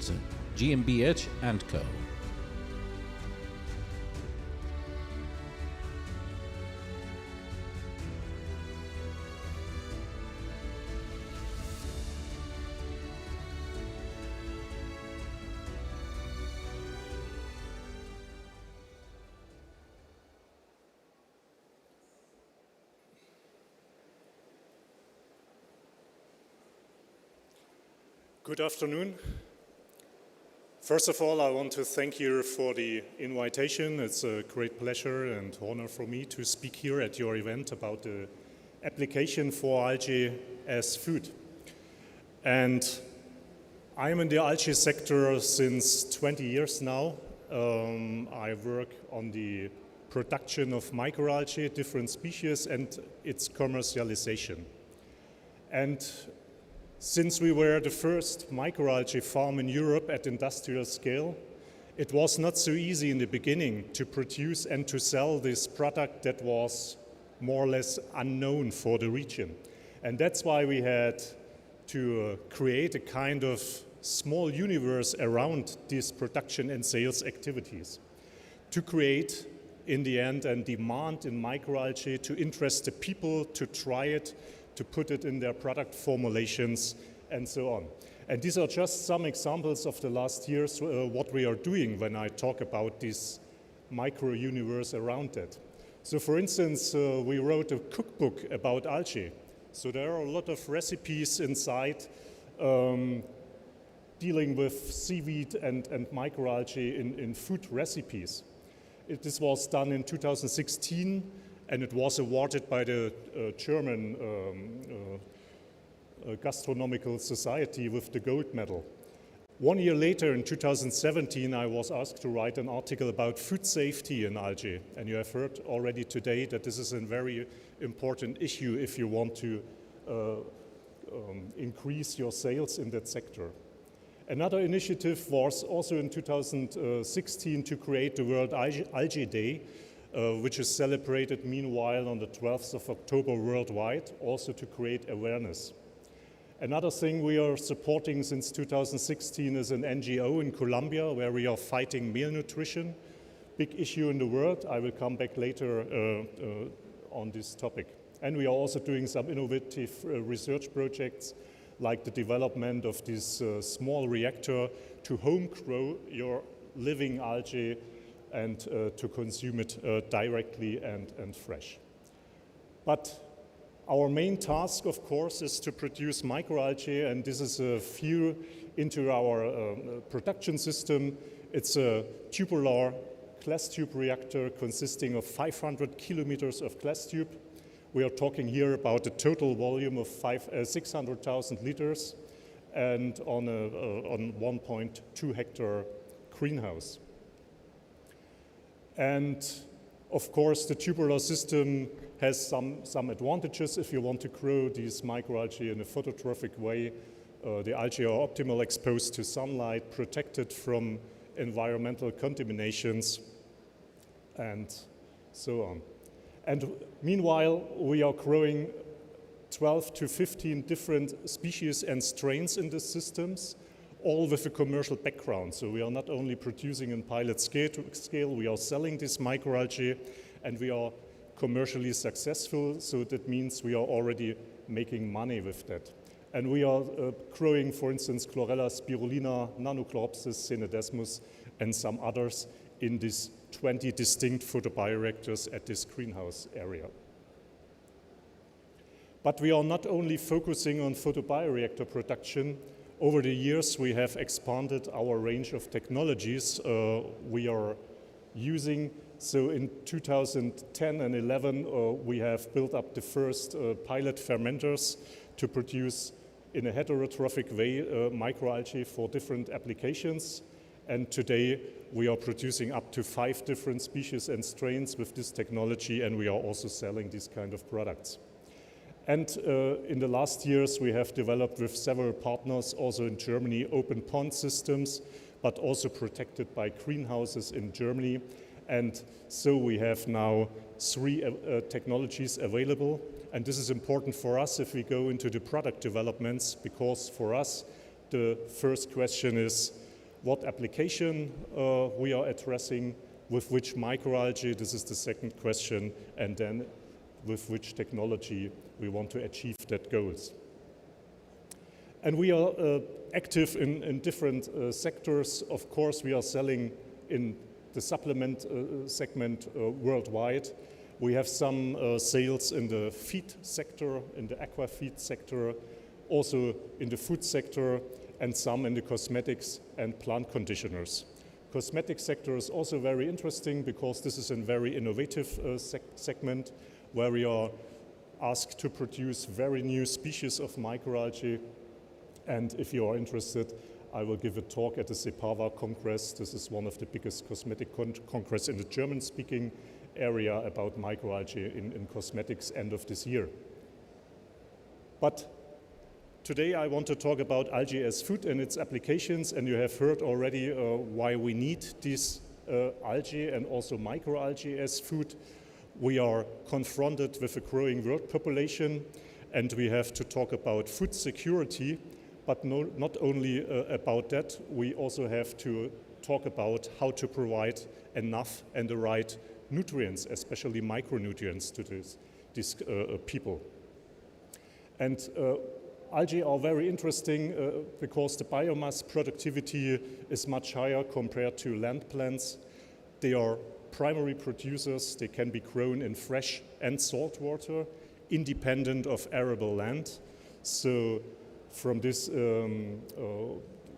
Klötze GmbH Co. Good afternoon. First of all, I want to thank you for the invitation. It's a great pleasure and honor for me to speak here at your event about the application for algae as food. And I'm in the algae sector since 20 years now. I work on the production of microalgae, different species, and its commercialization. And since we were the first microalgae farm in Europe at industrial scale, it was not so easy in the beginning to produce and to sell this product that was more or less unknown for the region. And that's why we had to create a kind of small universe around these production and sales activities to create, in the end, a demand in microalgae to interest the people to try it, to put it in their product formulations, and so on. And these are just some examples of the last years, what we are doing when I talk about this micro-universe around it. So for instance, we wrote a cookbook about algae. So there are a lot of recipes inside dealing with seaweed and microalgae in food recipes. This was done in 2016, and it was awarded by the German Gastronomical Society with the gold medal. 1 year later, in 2017, I was asked to write an article about food safety in algae. And you have heard already today that this is a very important issue if you want to increase your sales in that sector. Another initiative was also in 2016 to create the World Algae Day, which is celebrated meanwhile on the 12th of October worldwide, also to create awareness. Another thing we are supporting since 2016 is an NGO in Colombia where we are fighting malnutrition, big issue in the world. I will come back later on this topic. And we are also doing some innovative research projects like the development of this small reactor to home grow your living algae and to consume it directly and fresh. But our main task, of course, is to produce microalgae, and this is a view into our production system. It's a tubular glass tube reactor consisting of 500 kilometers of glass tube. We are talking here about a total volume of 600,000 liters and on 1.2 hectare greenhouse. And of course, the tubular system has some advantages if you want to grow these microalgae in a phototrophic way. The algae are optimally exposed to sunlight, protected from environmental contaminations, and so on. And meanwhile, we are growing 12 to 15 different species and strains in the systems, all with a commercial background. So we are not only producing in pilot scale, we are selling this microalgae, and we are commercially successful, so that means we are already making money with that. And we are growing, for instance, Chlorella spirulina, Nanochloropsis, Senedesmus, and some others in these 20 distinct photobioreactors at this greenhouse area. But we are not only focusing on photobioreactor production. Over the years, we have expanded our range of technologies we are using. So in 2010 and 11, we have built up the first pilot fermenters to produce in a heterotrophic way microalgae for different applications. And today, we are producing up to 5 different species and strains with this technology, and we are also selling these kind of products. And in the last years, we have developed with several partners, also in Germany, open pond systems, but also protected by greenhouses in Germany. And so we have now 3 technologies available. And this is important for us if we go into the product developments, because for us, the first question is, what application we are addressing, with which microalgae, this is the second question, and then with which technology we want to achieve that goals. And we are active in different sectors. Of course, we are selling in the supplement segment worldwide. We have some sales in the feed sector, in the aqua feed sector, also in the food sector, and some in the cosmetics and plant conditioners. Cosmetics sector is also very interesting because this is a very innovative segment where we are asked to produce very new species of microalgae. And if you are interested, I will give a talk at the CEPAVA Congress. This is one of the biggest cosmetic congress in the German-speaking area about microalgae in cosmetics end of this year. But today I want to talk about algae as food and its applications, and you have heard already why we need these algae and also microalgae as food. We are confronted with a growing world population, and we have to talk about food security. But not only about that, we also have to talk about how to provide enough and the right nutrients, especially micronutrients, to these people. And algae are very interesting because the biomass productivity is much higher compared to land plants. They are primary producers. They can be grown in fresh and salt water, independent of arable land. So from this,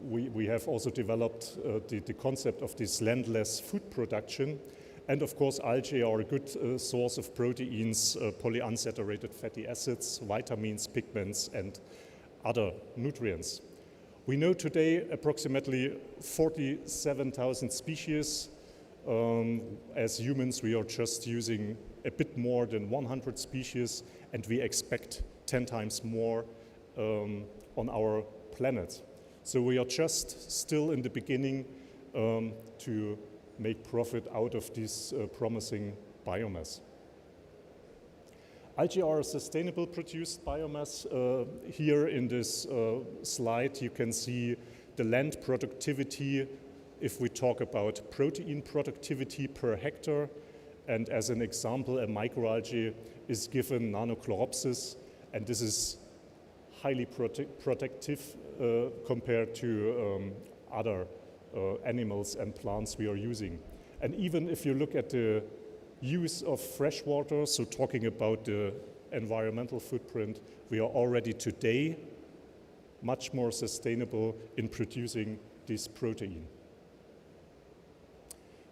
we have also developed the concept of this landless food production. And of course, algae are a good source of proteins, polyunsaturated fatty acids, vitamins, pigments, and other nutrients. We know today approximately 47,000 species. As humans, we are just using a bit more than 100 species, and we expect 10 times more on our planet. So we are just still in the beginning to make profit out of this promising biomass. Algae are a sustainable produced biomass. Here in this slide you can see the land productivity if we talk about protein productivity per hectare. And as an example, a microalgae is given Nanochloropsis, and this is highly protective compared to other animals and plants we are using. And even if you look at the use of fresh water, so talking about the environmental footprint, we are already today much more sustainable in producing this protein.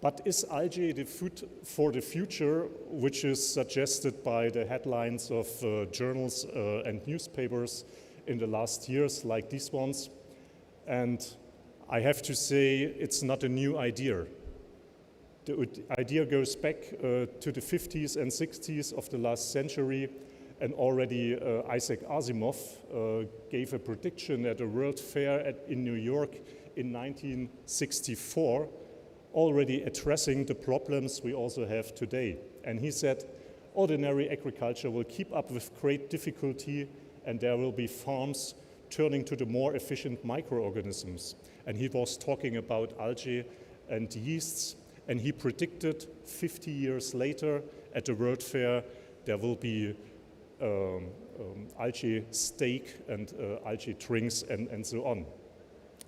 But is algae the food for the future, which is suggested by the headlines of journals and newspapers in the last years, like these ones? And I have to say, it's not a new idea. The idea goes back to the 50s and 60s of the last century, and already Isaac Asimov gave a prediction at a World Fair in New York in 1964, already addressing the problems we also have today. And he said, ordinary agriculture will keep up with great difficulty, and there will be farms turning to the more efficient microorganisms. And he was talking about algae and yeasts, and he predicted 50 years later at the World Fair there will be algae steak and algae drinks and so on.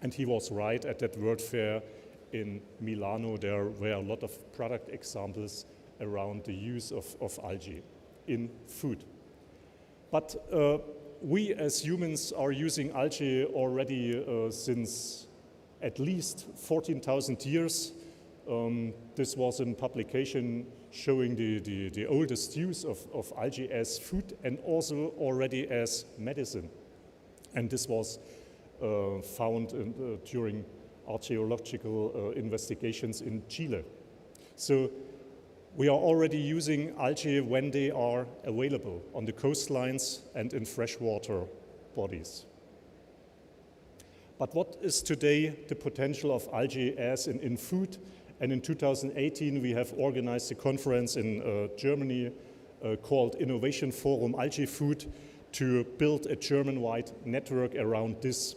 And he was right. At that World Fair in Milano, there were a lot of product examples around the use of algae in food. But we as humans are using algae already since at least 14,000 years. This was a publication showing the oldest use of algae as food and also already as medicine. And this was found during archaeological investigations in Chile. So we are already using algae when they are available on the coastlines and in freshwater bodies. But what is today the potential of algae as in food? And in 2018 we have organized a conference in Germany called Innovation Forum Algae Food to build a German-wide network around this,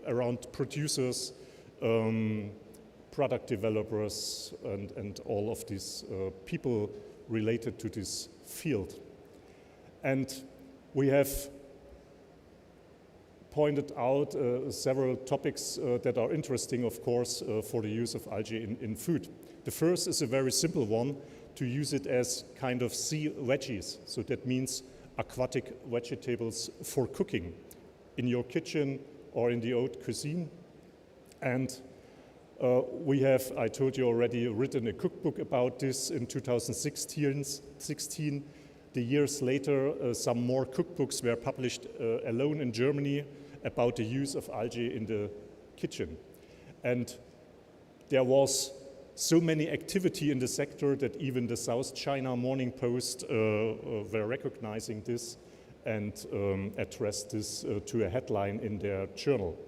around producers product developers, and all of these people related to this field. And we have pointed out several topics that are interesting, of course, for the use of algae in food. The first is a very simple one, to use it as kind of sea veggies. So that means aquatic vegetables for cooking in your kitchen or in the haute cuisine. And we have, I told you already, written a cookbook about this in 2016. The years later, some more cookbooks were published alone in Germany about the use of algae in the kitchen. And there was so many activity in the sector that even the South China Morning Post were recognizing this and addressed this to a headline in their journal.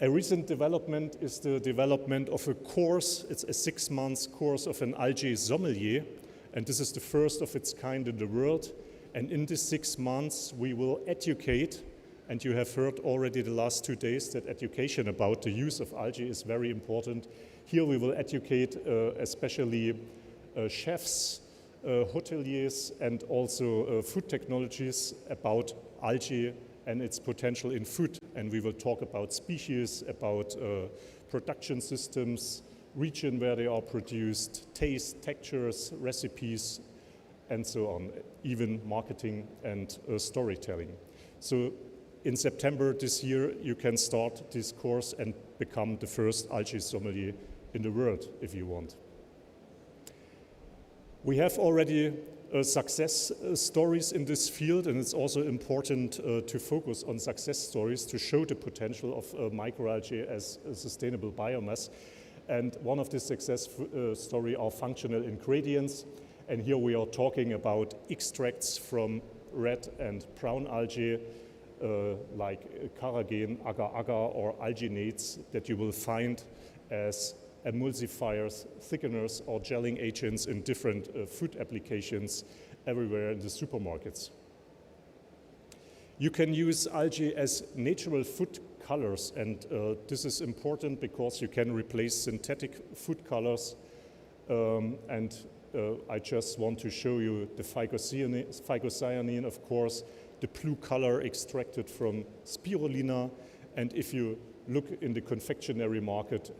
A recent development is the development of a course. It's a 6-month course of an algae sommelier, and this is the first of its kind in the world. And in these 6 months, we will educate, and you have heard already the last 2 days that education about the use of algae is very important. Here we will educate especially chefs, hoteliers, and also food technologies about algae and its potential in food. And we will talk about species, about production systems, region where they are produced, taste, textures, recipes, and so on, even marketing and storytelling. So in September this year, you can start this course and become the first algae sommelier in the world, if you want. We have already success stories in this field, and it's also important to focus on success stories to show the potential of microalgae as a sustainable biomass. And one of the success stories are functional ingredients. And here we are talking about extracts from red and brown algae, like carrageen, agar-agar, or alginates that you will find as emulsifiers, thickeners, or gelling agents in different food applications everywhere in the supermarkets. You can use algae as natural food colors, and this is important because you can replace synthetic food colors. I just want to show you the phycocyanin, of course, the blue color extracted from spirulina, and if you look in the confectionery market,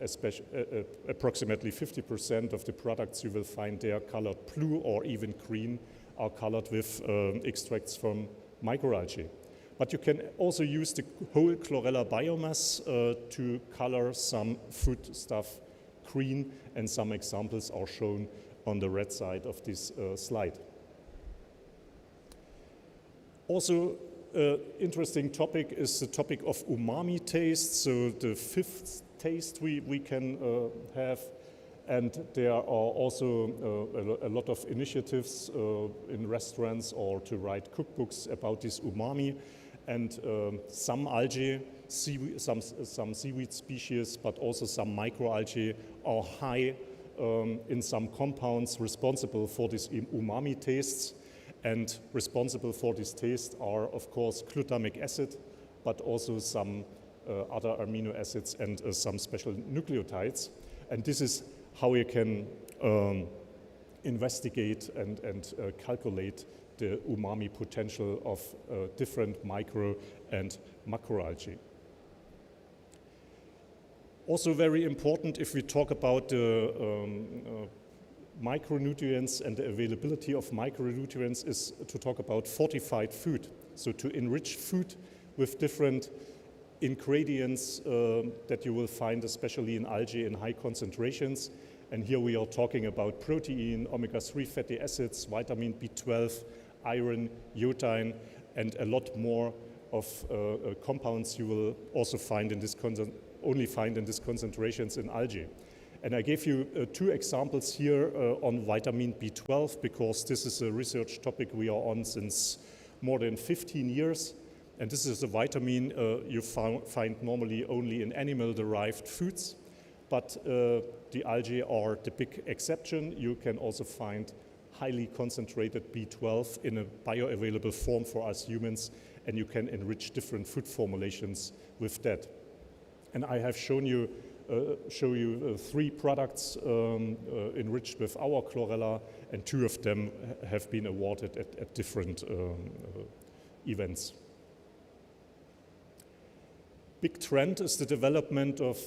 approximately 50% of the products you will find there colored blue or even green are colored with extracts from microalgae. But you can also use the whole chlorella biomass to color some food stuff green, and some examples are shown on the red side of this slide. Also, interesting topic is the topic of umami taste, so the fifth taste we can have. And there are also a lot of initiatives in restaurants or to write cookbooks about this umami. And some algae, some seaweed species, but also some microalgae are high in some compounds responsible for these umami tastes. And responsible for this taste are, of course, glutamic acid, but also some other amino acids and some special nucleotides. And this is how you can investigate and calculate the umami potential of different micro and macroalgae. Also very important, if we talk about the micronutrients and the availability of micronutrients, is to talk about fortified food. So to enrich food with different ingredients that you will find especially in algae in high concentrations. And here we are talking about protein, omega-3 fatty acids, vitamin B12, iron, iodine, and a lot more of compounds you will also find in this only find in these concentrations in algae. And I gave you 2 examples here on vitamin B12 because this is a research topic we are on since more than 15 years. And this is a vitamin you find normally only in animal-derived foods. But the algae are the big exception. You can also find highly concentrated B12 in a bioavailable form for us humans, and you can enrich different food formulations with that. And I have show you 3 products enriched with our chlorella, and 2 of them have been awarded at different events. Big trend is the development of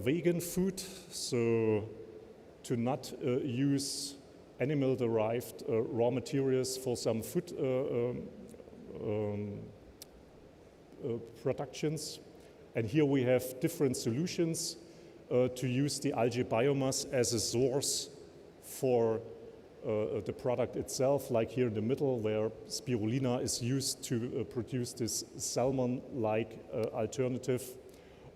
vegan food, so to not use animal-derived raw materials for some food productions. And here we have different solutions to use the algae biomass as a source for the product itself, like here in the middle, where spirulina is used to produce this salmon-like alternative,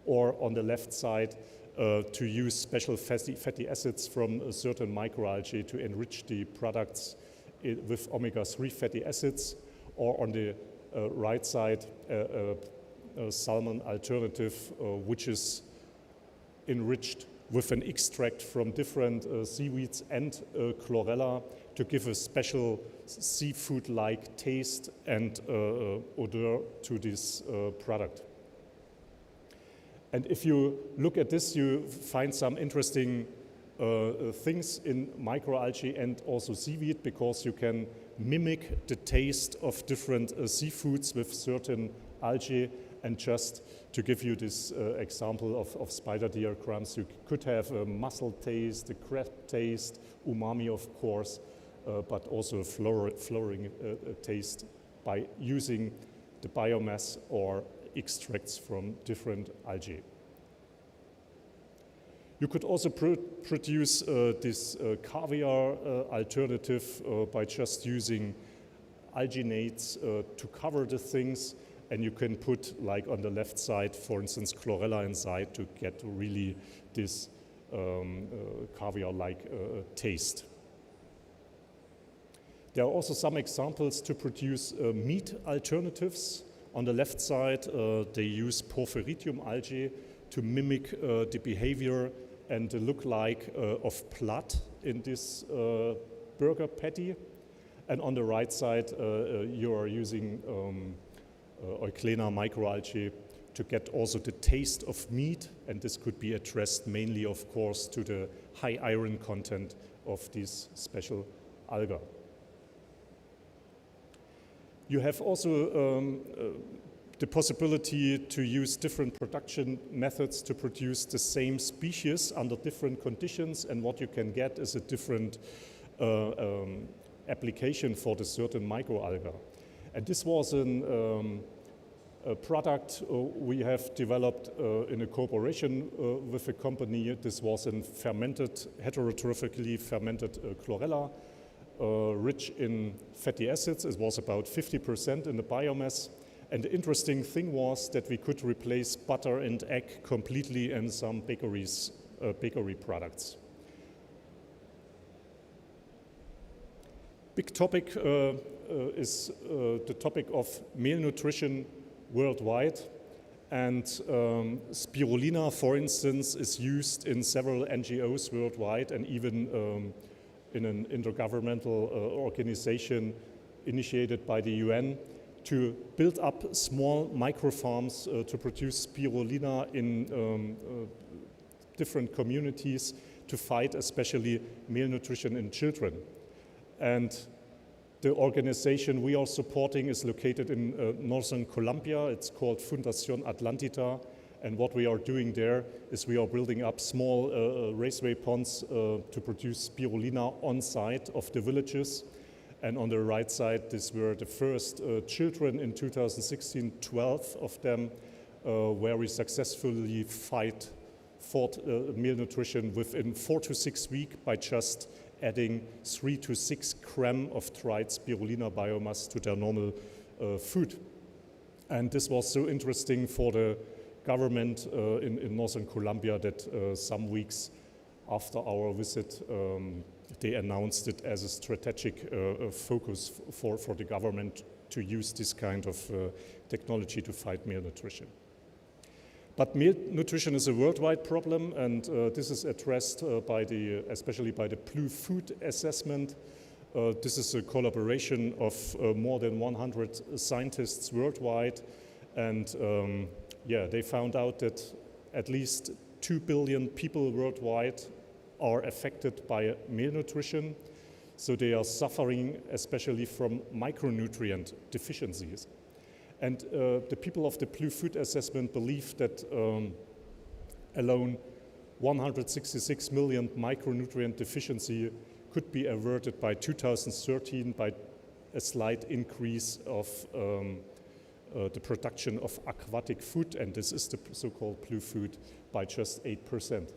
or on the left side, to use special fatty acids from certain microalgae to enrich the products with omega-3 fatty acids, or on the right side, a salmon alternative, which is enriched with an extract from different seaweeds and chlorella to give a special seafood-like taste and odor to this product. And if you look at this, you find some interesting things in microalgae and also seaweed, because you can mimic the taste of different seafoods with certain algae. And just to give you this example of spider diagrams, you could have a mussel taste, a crab taste, umami of course, but also a flowering taste by using the biomass or extracts from different algae. You could also produce this caviar alternative by just using alginates to cover the things. And you can put, like on the left side, for instance, chlorella inside to get really this caviar-like taste. There are also some examples to produce meat alternatives. On the left side, they use porphyridium algae to mimic the behavior and the look-like of blood in this burger patty. And on the right side, you are using Euglena microalgae to get also the taste of meat, and this could be addressed mainly, of course, to the high iron content of this special alga. You have also the possibility to use different production methods to produce the same species under different conditions, and what you can get is a different application for the certain microalga. And this was a product we have developed in a cooperation with a company. This was a heterotrophically fermented chlorella, rich in fatty acids. It was about 50% in the biomass. And the interesting thing was that we could replace butter and egg completely in some bakery products. Big topic is the topic of malnutrition worldwide, and spirulina, for instance, is used in several NGOs worldwide, and even in an intergovernmental organization initiated by the UN to build up small microfarms to produce spirulina in different communities to fight especially malnutrition in children. And the organization we are supporting is located in northern Colombia. It's called Fundación Atlantita. And what we are doing there is we are building up small raceway ponds to produce spirulina on site of the villages. And on the right side, these were the first children in 2016, 12 of them, where we successfully fought malnutrition within 4 to 6 weeks by just adding 3 to 6 grams of dried spirulina biomass to their normal food. And this was so interesting for the government in northern Colombia that some weeks after our visit, they announced it as a strategic focus for the government to use this kind of technology to fight malnutrition. But malnutrition is a worldwide problem, and this is addressed especially by the Blue Food Assessment. This is a collaboration of more than 100 scientists worldwide, and they found out that at least 2 billion people worldwide are affected by malnutrition. So they are suffering especially from micronutrient deficiencies. And the people of the Blue Food Assessment believe that alone 166 million micronutrient deficiency could be averted by 2013 by a slight increase of the production of aquatic food, and this is the so-called blue food, by just 8%.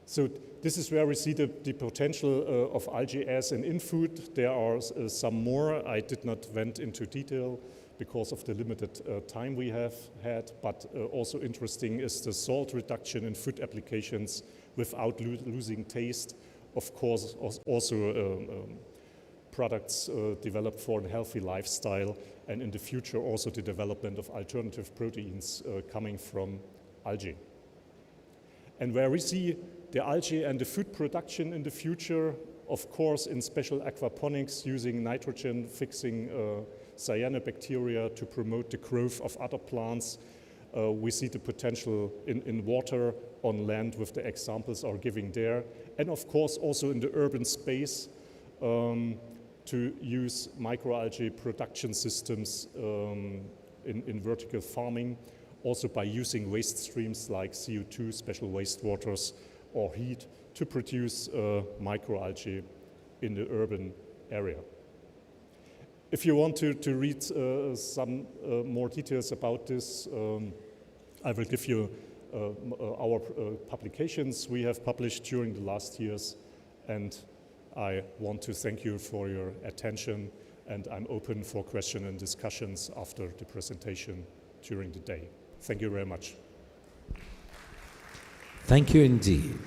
So this is where we see the potential of algae as an in-food. There are some more. I did not went into detail because of the limited time we have had, but also interesting is the salt reduction in food applications without losing taste. Of course, also products developed for a healthy lifestyle, and in the future also the development of alternative proteins coming from algae. And where we see the algae and the food production in the future, of course in special aquaponics using nitrogen fixing cyanobacteria to promote the growth of other plants. We see the potential in water, on land, with the examples are giving there. And of course also in the urban space to use microalgae production systems in vertical farming, also by using waste streams like CO2, special wastewaters, or heat to produce microalgae in the urban area. If you want to read some more details about this, I will give you our publications we have published during the last years, and I want to thank you for your attention, and I'm open for questions and discussions after the presentation during the day. Thank you very much. Thank you indeed.